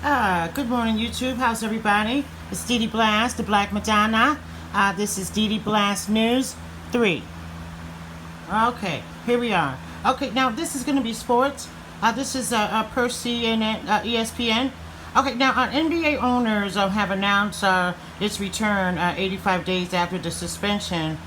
Good morning, YouTube. How's everybody? It's DEDEBLASS, the Black Madonna. This is DEDEBLASS News 3. Okay, here we are. Okay, now this is going to be sports. This is per CNN, ESPN. Okay, now NBA owners have announced its return 85 days after the suspension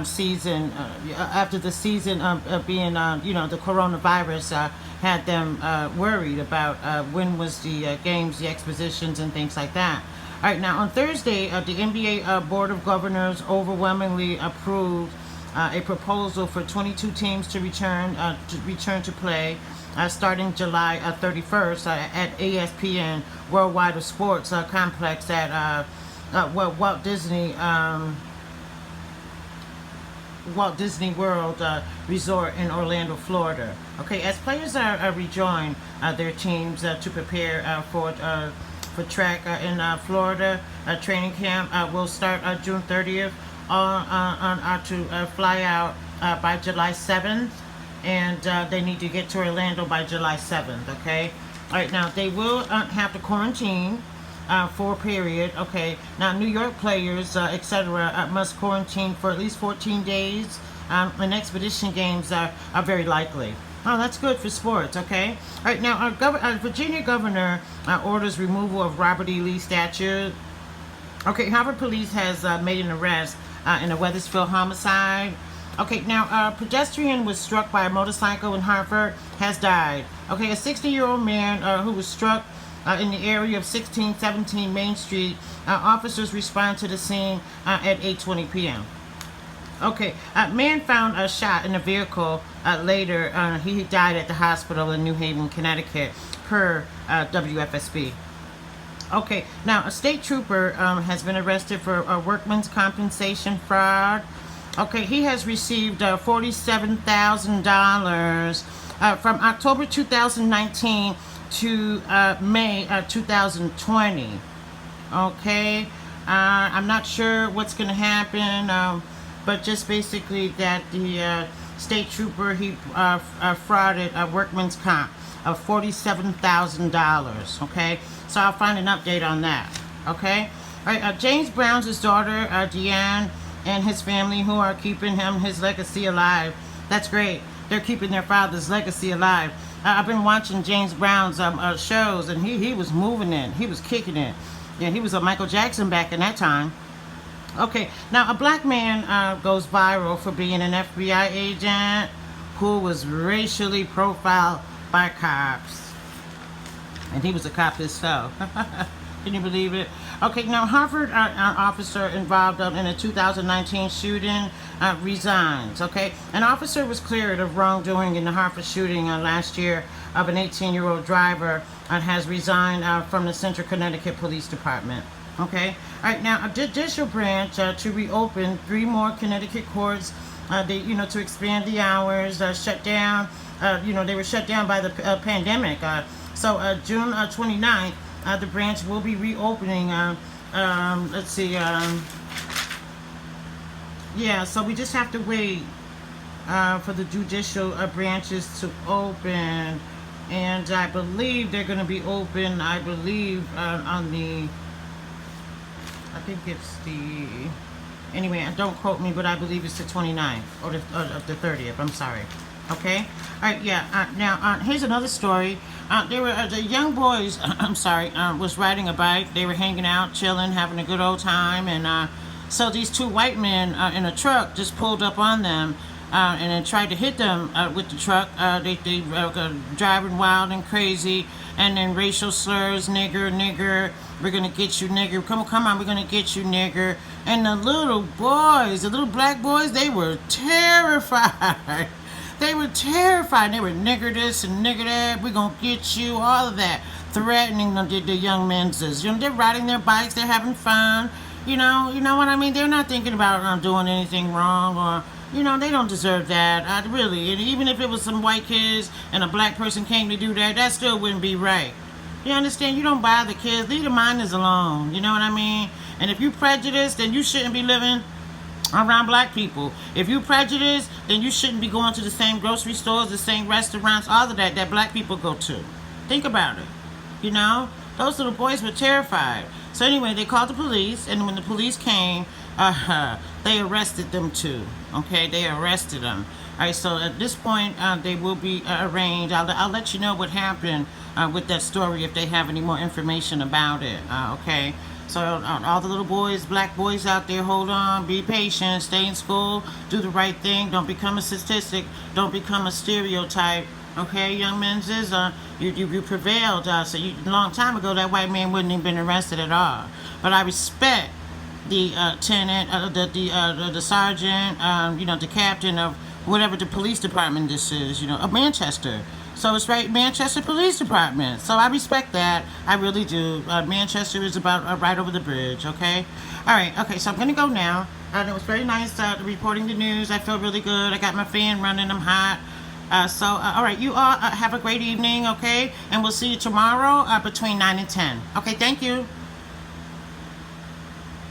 season, after the season being, the coronavirus had them worried about when was the games, the expositions, and things like that. All right, now on Thursday, the NBA Board of Governors overwhelmingly approved a proposal for 22 teams to return to play starting July 31st at ESPN Worldwide of Sports complex at Walt Disney World Resort in Orlando, Florida. Okay, as players rejoin their teams to prepare for track in Florida, training camp will start June 30th to fly out by July 7th, and they need to get to Orlando by July 7th. Okay, all right. Now they will have to quarantine for a period. Okay, now New York players, etc., must quarantine for at least 14 days. And expedition games are very likely. Oh, that's good for sports. Okay, all right. Now our Virginia governor orders removal of Robert E. Lee statue. Okay, Harvard police has made an arrest in a Weathersfield homicide. Okay, now a pedestrian was struck by a motorcycle in Harvard has died. Okay, a 60-year-old man who was struck in the area of 1617 Main Street. Officers respond to the scene at 8:20 p.m. Okay, man found shot in a vehicle later. He died at the hospital in New Haven, Connecticut, per WFSB. Okay, now a state trooper has been arrested for workman's compensation fraud. Okay, he has received $47,000 from October 2019 to May 2020. Okay, I'm not sure what's going to happen, but just basically that the state trooper, he frauded a workman's comp of $47,000. Okay, so I'll find an update on that. Okay, all right. James Brown's daughter, Deanne, and his family, who are keeping his legacy alive. That's great. They're keeping their father's legacy alive. I've been watching James Brown's shows, and he was moving it. He was kicking it. Yeah, he was a Michael Jackson back in that time. Okay, now a black man goes viral for being an FBI agent who was racially profiled by cops. And he was a cop himself. Can you believe it? Okay, now Harvard officer involved in a 2019 shooting resigns. Okay, an officer was cleared of wrongdoing in the Harvard shooting last year of an 18-year-old driver and has resigned from the Central Connecticut Police Department. Okay, all right. Now a judicial branch to reopen 3 more Connecticut courts. To expand the hours. Shut down. They were shut down by the pandemic. So June 29th. The branch will be reopening. Let's see. Yeah, so we just have to wait for the judicial branches to open, and I believe they're going to be open. I believe on the. I think it's the. Anyway, don't quote me, but I believe it's the 29th or the 30th. I'm sorry. Okay. All right. Yeah. Now, here's another story. They were the young boys. I'm sorry. Was riding a bike. They were hanging out, chilling, having a good old time, and so these 2 white men in a truck just pulled up on them and then tried to hit them with the truck. They were driving wild and crazy, and then racial slurs, nigger. We're gonna get you, nigger. Come on, we're gonna get you, nigger. And the little boys, the little black boys, they were terrified. They were terrified. They were nigger this and nigger that. We're going to get you. All of that. Threatening the young men. They're riding their bikes. They're having fun. You know what I mean? They're not thinking about doing anything wrong or, they don't deserve that. Really. And even if it was some white kids and a black person came to do that, that still wouldn't be right. You understand? You don't bother kids. Leave the minors alone. You know what I mean? And if you prejudiced, then you shouldn't be living around black people. If you prejudice, then you shouldn't be going to the same grocery stores, the same restaurants, all of that black people go to. Think about it. those little boys were terrified. So anyway, they called the police, and when the police came, they arrested them too. Okay, they arrested them. All right, so at this point, they will be arraigned. I'll let you know what happened with that story if they have any more information about it. Okay, so all the little boys, black boys out there, hold on, be patient, stay in school, do the right thing, don't become a statistic, don't become a stereotype. Okay, young men, you prevailed. So a long time ago, that white man wouldn't have been arrested at all. But I respect the tenant, the sergeant, the captain of whatever the police department this is, of Manchester. So it's right, Manchester Police Department. So I respect that. I really do. Manchester is about right over the bridge, okay? All right, okay, so I'm going to go now. It was very nice reporting the news. I feel really good. I got my fan running. I'm hot. All right, you all have a great evening, okay? And we'll see you tomorrow between 9 and 10. Okay, thank you.